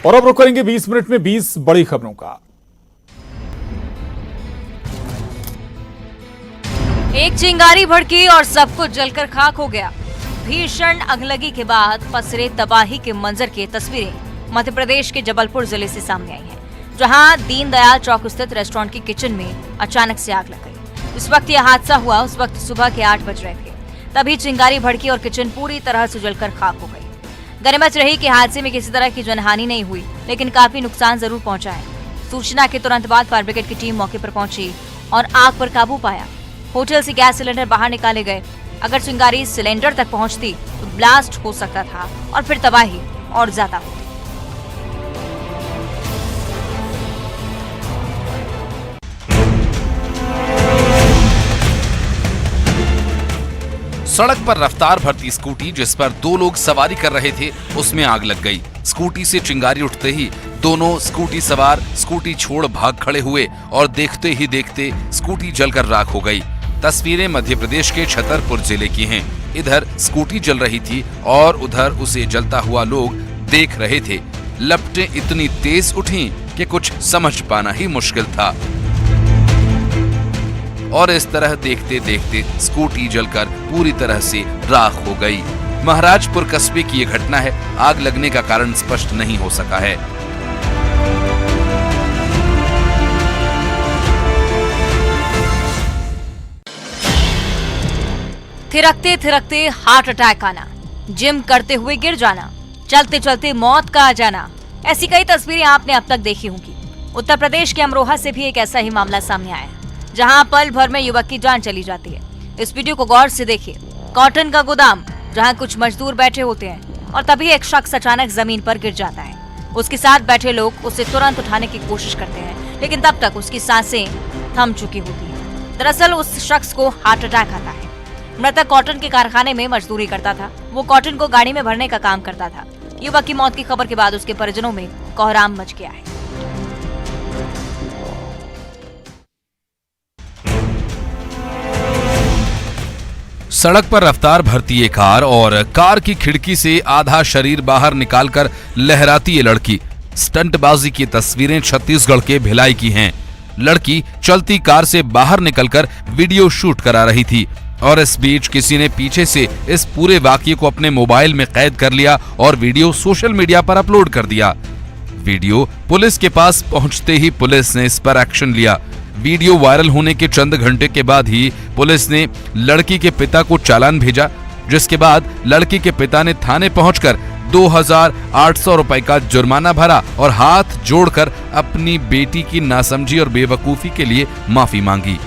और अब रुक करेंगे 20 मिनट में 20 बड़ी खबरों का। एक चिंगारी भड़की और सब कुछ जलकर खाक हो गया। भीषण अगलगी के बाद पसरे तबाही के मंजर की तस्वीरें मध्य प्रदेश के जबलपुर जिले से सामने आई हैं, जहां दीनदयाल चौक स्थित रेस्टोरेंट की किचन में अचानक से आग लग गई। इस वक्त यह हादसा हुआ उस वक्त सुबह के 8 बज रहे थे। तभी चिंगारी भड़की और किचन पूरी तरह से जलकर खाक हो गई। गनीमत रही कि हादसे में किसी तरह की जनहानि नहीं हुई, लेकिन काफी नुकसान जरूर पहुंचा है। सूचना के तुरंत बाद फायर ब्रिगेड की टीम मौके पर पहुंची और आग पर काबू पाया। होटल से गैस सिलेंडर बाहर निकाले गए। अगर चिंगारी सिलेंडर तक पहुंचती तो ब्लास्ट हो सकता था और फिर तबाही और ज्यादा होती। सड़क पर रफ्तार भरती स्कूटी जिस पर 2 लोग सवारी कर रहे थे, उसमें आग लग गई। स्कूटी से चिंगारी उठते ही दोनों स्कूटी सवार स्कूटी छोड़ भाग खड़े हुए और देखते ही देखते स्कूटी जलकर राख हो गई। तस्वीरें मध्य प्रदेश के छतरपुर जिले की हैं। इधर स्कूटी जल रही थी और उधर उसे जलता हुआ लोग देख रहे थे। लपटें इतनी तेज उठी कि कुछ समझ पाना ही मुश्किल था और इस तरह देखते देखते स्कूटी जलकर पूरी तरह से राख हो गई। महाराजपुर कस्बे की यह घटना है। आग लगने का कारण स्पष्ट नहीं हो सका है। थिरकते थिरकते हार्ट अटैक आना, जिम करते हुए गिर जाना, चलते चलते मौत का आ जाना, ऐसी कई तस्वीरें आपने अब तक देखी होंगी। उत्तर प्रदेश के अमरोहा से भी एक ऐसा ही मामला सामने आया, जहां पल भर में युवक की जान चली जाती है। इस वीडियो को गौर से देखिए। कॉटन का गोदाम, जहां कुछ मजदूर बैठे होते हैं और तभी एक शख्स अचानक जमीन पर गिर जाता है। उसके साथ बैठे लोग उसे तुरंत उठाने की कोशिश करते हैं, लेकिन तब तक उसकी सांसें थम चुकी होती हैं। दरअसल उस शख्स को हार्ट अटैक आता है। मृतक कॉटन के कारखाने में मजदूरी करता था। वो कॉटन को गाड़ी में भरने का काम करता था। युवक की मौत की खबर के बाद उसके परिजनों में कोहराम मच गया है। सड़क पर रफ्तार भरती एक कार और कार की खिड़की से आधा शरीर बाहर निकालकर लहराती ये लड़की। स्टंटबाजी की तस्वीरें छत्तीसगढ़ के भिलाई की हैं। लड़की चलती कार से बाहर निकलकर वीडियो शूट करा रही थी और इस बीच किसी ने पीछे से इस पूरे वाकये को अपने मोबाइल में कैद कर लिया और वीडियो सोशल मीडिया पर अपलोड कर दिया। वीडियो पुलिस के पास पहुंचते ही पुलिस ने इस पर एक्शन लिया। वीडियो वायरल होने के चंद घंटे के बाद ही पुलिस ने लड़की के पिता को चालान भेजा, जिसके बाद लड़की के पिता ने थाने पहुंचकर 2,800 रुपए का जुर्माना भरा और हाथ जोड़कर अपनी बेटी की नासमझी और बेवकूफी के लिए माफी मांगी।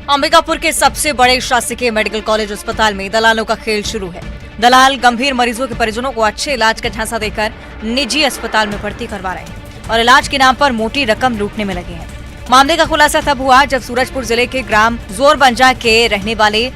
अंबिकापुर के सबसे बड़े शासकीय मेडिकल कॉलेज अस्पताल में दलालों का खेल शुरू है। दलाल गंभीर मरीजों के परिजनों को अच्छे इलाज का झांसा देकर निजी अस्पताल में भर्ती करवा रहे हैं और इलाज के नाम पर मोटी रकम लूटने में लगे हैं। मामले का खुलासा तब हुआ जब सूरजपुर जिले के ग्राम जोरबंजा के रहने वाले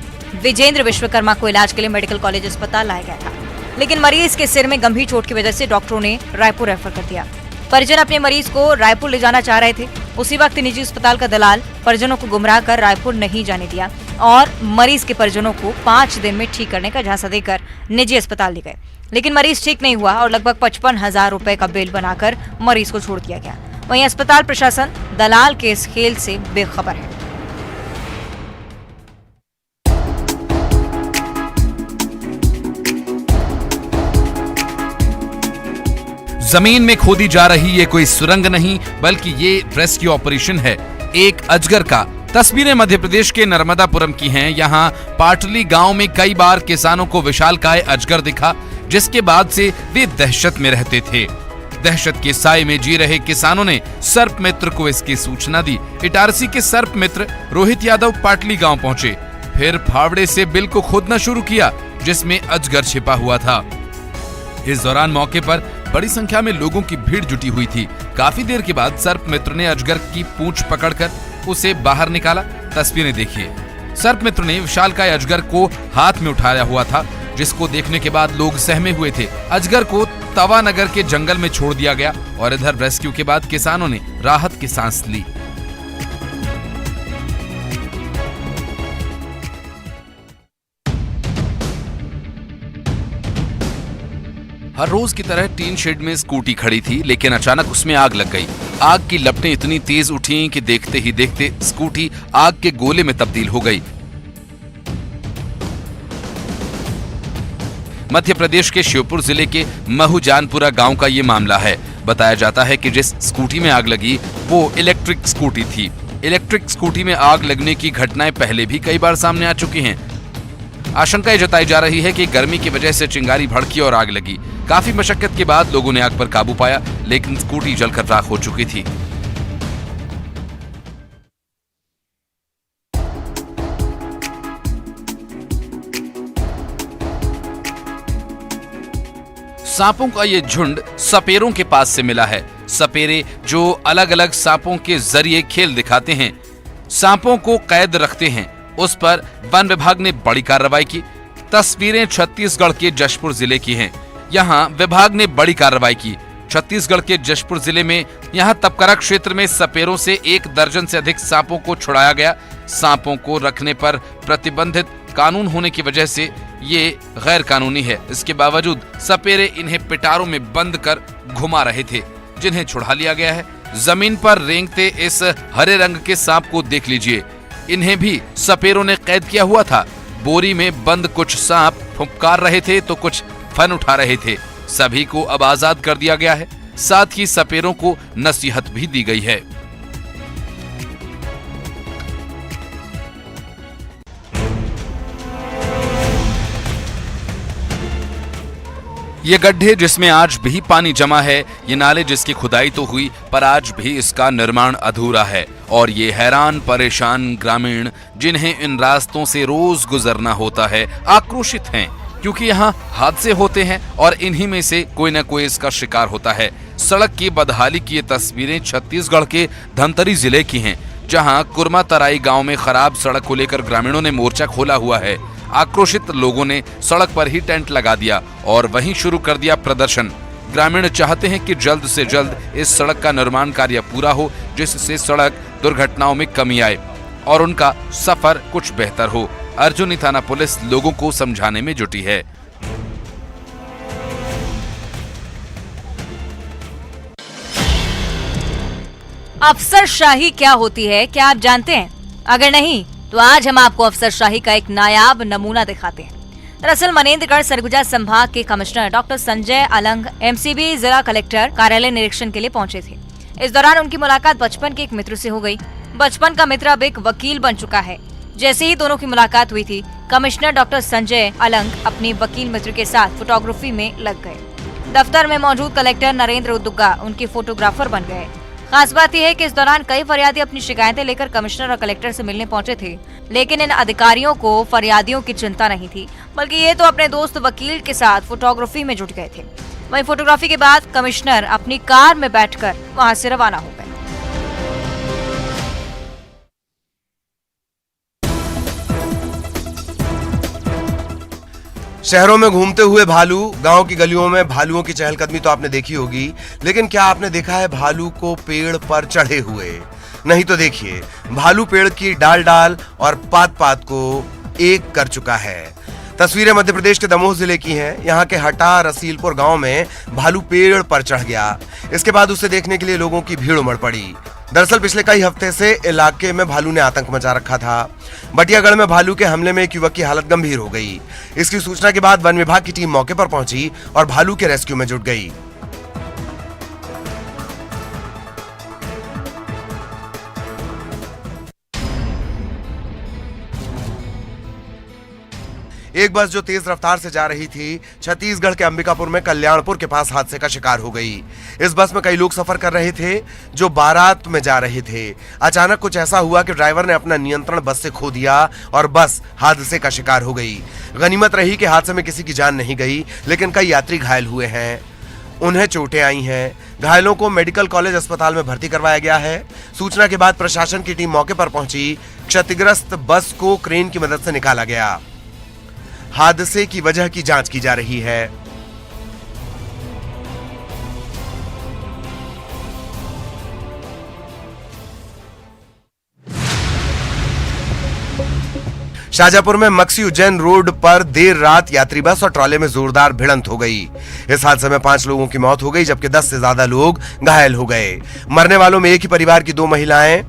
विजेंद्र विश्वकर्मा को इलाज के लिए मेडिकल कॉलेज अस्पताल लाया गया था, लेकिन मरीज के सिर में गंभीर चोट की वजह से डॉक्टरों ने रायपुर रेफर कर दिया। परिजन अपने मरीज को रायपुर ले जाना चाह रहे थे। उसी वक्त निजी अस्पताल का दलाल परिजनों को गुमराह कर रायपुर नहीं जाने दिया और मरीज के परिजनों को 5 दिन में ठीक करने का झांसा देकर निजी अस्पताल ले गए, लेकिन मरीज ठीक नहीं हुआ और लगभग 55,000 रुपए का बिल बनाकर मरीज को छोड़ दिया गया। वहीं अस्पताल प्रशासन दलाल के इस खेल से बेखबर है। जमीन में खोदी जा रही ये कोई सुरंग नहीं, बल्कि ये रेस्क्यू ऑपरेशन है एक अजगर का। तस्वीरें मध्य प्रदेश के नर्मदापुरम की हैं। यहाँ पाटली गांव में कई बार किसानों को विशालकाय अजगर दिखा, जिसके बाद से वे दहशत में रहते थे। दहशत के साए में जी रहे किसानों ने सर्प मित्र को इसकी सूचना दी। इटारसी के सर्प मित्र रोहित यादव पाटली गांव पहुंचे, फिर फावड़े से बिल को खोदना शुरू किया जिसमें अजगर छिपा हुआ था। इस दौरान मौके पर बड़ी संख्या में लोगों की भीड़ जुटी हुई थी। काफी देर के बाद सर्प मित्र ने अजगर की पूंछ पकड़कर उसे बाहर निकाला। तस्वीरें देखिए। सर्प मित्र ने विशालकाय अजगर को हाथ में उठाया हुआ था, जिसको देखने के बाद लोग सहमे हुए थे। अजगर को तवानगर के जंगल में छोड़ दिया गया और इधर रेस्क्यू के बाद किसानों ने राहत की सांस ली। हर रोज की तरह टीन शेड में स्कूटी खड़ी थी, लेकिन अचानक उसमें आग लग गई। आग की लपटें इतनी तेज उठी कि देखते ही देखते स्कूटी आग के गोले में तब्दील हो गई। मध्य प्रदेश के श्योपुर जिले के महूजानपुरा गांव का ये मामला है। बताया जाता है कि जिस स्कूटी में आग लगी वो इलेक्ट्रिक स्कूटी थी। इलेक्ट्रिक स्कूटी में आग लगने की घटनाएं पहले भी कई बार सामने आ चुकी हैं। आशंकाएं जताई जा रही है कि गर्मी की वजह से चिंगारी भड़की और आग लगी। काफी मशक्कत के बाद लोगों ने आग पर काबू पाया, लेकिन स्कूटी जलकर राख हो चुकी थी। सांपों का ये झुंड सपेरों के पास से मिला है। सपेरे जो अलग अलग सांपों के जरिए खेल दिखाते हैं, सांपों को कैद रखते हैं, उस पर वन विभाग ने बड़ी कार्रवाई की। तस्वीरें छत्तीसगढ़ के जशपुर जिले की हैं। यहाँ विभाग ने बड़ी कार्रवाई की। छत्तीसगढ़ के जशपुर जिले में यहाँ तपकरा क्षेत्र में सपेरों से 1 दर्जन से अधिक सांपों को छुड़ाया गया। सांपों को रखने पर प्रतिबंधित कानून होने की वजह से ये गैर कानूनी है। इसके बावजूद सपेरे इन्हें पिटारों में बंद कर घुमा रहे थे, जिन्हें छुड़ा लिया गया है। जमीन पर रेंगते इस हरे रंग के सांप को देख लीजिए, इन्हें भी सपेरों ने कैद किया हुआ था। बोरी में बंद कुछ सांप फुफकार रहे थे तो कुछ फन उठा रहे थे। सभी को अब आजाद कर दिया गया है। साथ ही सपेरों को नसीहत भी दी गई है। ये गड्ढे जिसमें आज भी पानी जमा है, ये नाले जिसकी खुदाई तो हुई पर आज भी इसका निर्माण अधूरा है। और ये हैरान परेशान ग्रामीण जिन्हें इन रास्तों से रोज गुजरना होता है आक्रोशित हैं, क्योंकि यहाँ हादसे होते हैं और इन्हीं में से कोई न कोई इसका शिकार होता है। सड़क की बदहाली की ये तस्वीरें छत्तीसगढ़ के धमतरी जिले की हैं, जहाँ कुरमा तराई गाँव में खराब सड़क को लेकर ग्रामीणों ने मोर्चा खोला हुआ है। आक्रोशित लोगों ने सड़क पर ही टेंट लगा दिया और वहीं शुरू कर दिया प्रदर्शन। ग्रामीण चाहते हैं कि जल्द से जल्द इस सड़क का निर्माण कार्य पूरा हो, जिससे सड़क दुर्घटनाओं में कमी आए और उनका सफर कुछ बेहतर हो। अर्जुनी थाना पुलिस लोगों को समझाने में जुटी है। अफसरशाही क्या होती है, क्या आप जानते हैं? अगर नहीं तो आज हम आपको अफसरशाही का एक नायाब नमूना दिखाते हैं। दरअसल मनेन्द्रगढ़ सरगुजा संभाग के commissioner doctor Sanjay Alang MCB जिला कलेक्टर कार्यालय निरीक्षण के लिए पहुंचे थे। इस दौरान उनकी मुलाकात बचपन के एक मित्र से हो गई। बचपन का मित्र अब एक वकील बन चुका है। जैसे ही दोनों की मुलाकात हुई थी, कमिश्नर डॉक्टर संजय अलंग अपने वकील मित्र के साथ फोटोग्राफी में लग गए। दफ्तर में मौजूद कलेक्टर नरेंद्र दुग्गा उनके फोटोग्राफर बन गए। खास बात यह है कि इस दौरान कई फरियादी अपनी शिकायतें लेकर कमिश्नर और कलेक्टर से मिलने पहुंचे थे, लेकिन इन अधिकारियों को फरियादियों की चिंता नहीं थी, बल्कि ये तो अपने दोस्त वकील के साथ फोटोग्राफी में जुट गए थे। वहीं फोटोग्राफी के बाद कमिश्नर अपनी कार में बैठकर वहां से रवाना हो गए। शहरों में घूमते हुए भालू, गांव की गलियों में भालुओं की चहलकदमी तो आपने देखी होगी, लेकिन क्या आपने देखा है भालू को पेड़ पर चढ़े हुए? नहीं तो देखिए, भालू पेड़ की डाल डाल और पात पात को एक कर चुका है। तस्वीरें मध्य प्रदेश के दमोह जिले की हैं। यहाँ के हटा रसीलपुर गांव में भालू पेड़ पर चढ़ गया। इसके बाद उसे देखने के लिए लोगों की भीड़ उमड़ पड़ी। दरअसल पिछले कई हफ्ते से इलाके में भालू ने आतंक मचा रखा था। बटियागढ़ में भालू के हमले में एक युवक की हालत गंभीर हो गई। इसकी सूचना के बाद वन विभाग की टीम मौके पर पहुंची और भालू के रेस्क्यू में जुट गई। एक बस जो तेज रफ्तार से जा रही थी, छत्तीसगढ़ के अंबिकापुर में कल्याणपुर के पास हादसे का शिकार हो गई। इस बस में कई लोग सफर कर रहे थे जो बारात में जा रहे थे। अचानक कुछ ऐसा हुआ कि ड्राइवर ने अपना नियंत्रण बस से खो दिया और बस हादसे का शिकार हो गई। गनीमत रही कि हादसे में किसी की जान नहीं गई, लेकिन कई यात्री घायल हुए हैं। उन्हें चोटें आई हैं। घायलों को मेडिकल कॉलेज अस्पताल में भर्ती करवाया गया है। सूचना के बाद प्रशासन की टीम मौके पर पहुंची। क्षतिग्रस्त बस को क्रेन की मदद से निकाला गया। हादसे की वजह की जांच की जा रही है। शाजापुर में मक्सी उज्जैन रोड पर देर रात यात्री बस और ट्रॉले में जोरदार भिड़ंत हो गई। इस हादसे में 5 लोगों की मौत हो गई, जबकि 10 से ज्यादा लोग घायल हो गए। मरने वालों में एक ही परिवार की 2 महिलाएं,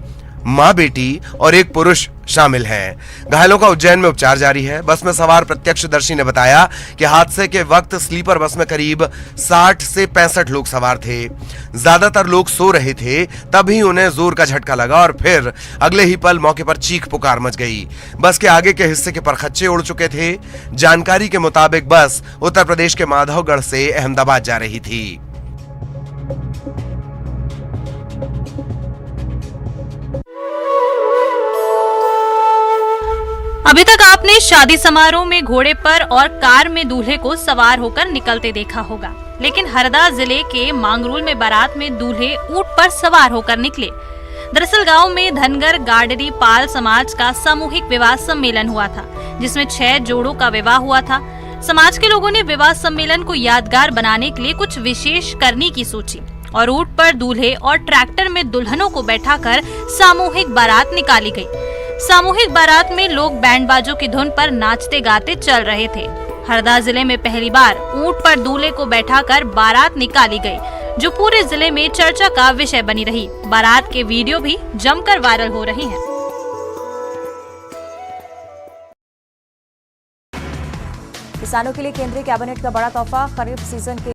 मां बेटी और एक पुरुष शामिल हैं। घायलों का उज्जैन में उपचार जारी है। बस में सवार प्रत्यक्षदर्शी ने बताया कि हादसे के वक्त स्लीपर बस में करीब 60 से 65 लोग सवार थे। ज्यादातर लोग सो रहे थे, तभी उन्हें जोर का झटका लगा और फिर अगले ही पल मौके पर चीख पुकार मच गई। बस के आगे के हिस्से के परखच्चे उड़ चुके थे। जानकारी के मुताबिक बस उत्तर प्रदेश के माधवगढ़ से अहमदाबाद जा रही थी। अभी तक आपने शादी समारोह में घोड़े पर और कार में दूल्हे को सवार होकर निकलते देखा होगा, लेकिन हरदा जिले के मांगरोल में बारात में दूल्हे ऊंट पर सवार होकर निकले। दरअसल गांव में धनगर गाडरी पाल समाज का सामूहिक विवाह सम्मेलन हुआ था, जिसमें 6 जोड़ों का विवाह हुआ था। समाज के लोगों ने विवाह सम्मेलन को यादगार बनाने के लिए कुछ विशेष करने की सोची और ऊंट पर दूल्हे और ट्रैक्टर में दुल्हनों को बैठाकर सामूहिक बारात निकाली गई। सामूहिक बारात में लोग बैंड बाजों की धुन पर नाचते गाते चल रहे थे। हरदा जिले में पहली बार ऊंट पर दूल्हे को बैठाकर बारात निकाली गई, जो पूरे जिले में चर्चा का विषय बनी रही। बारात के वीडियो भी जमकर वायरल हो रहे हैं। किसानों के लिए केंद्रीय कैबिनेट का बड़ा तोहफा, खरीफ सीजन के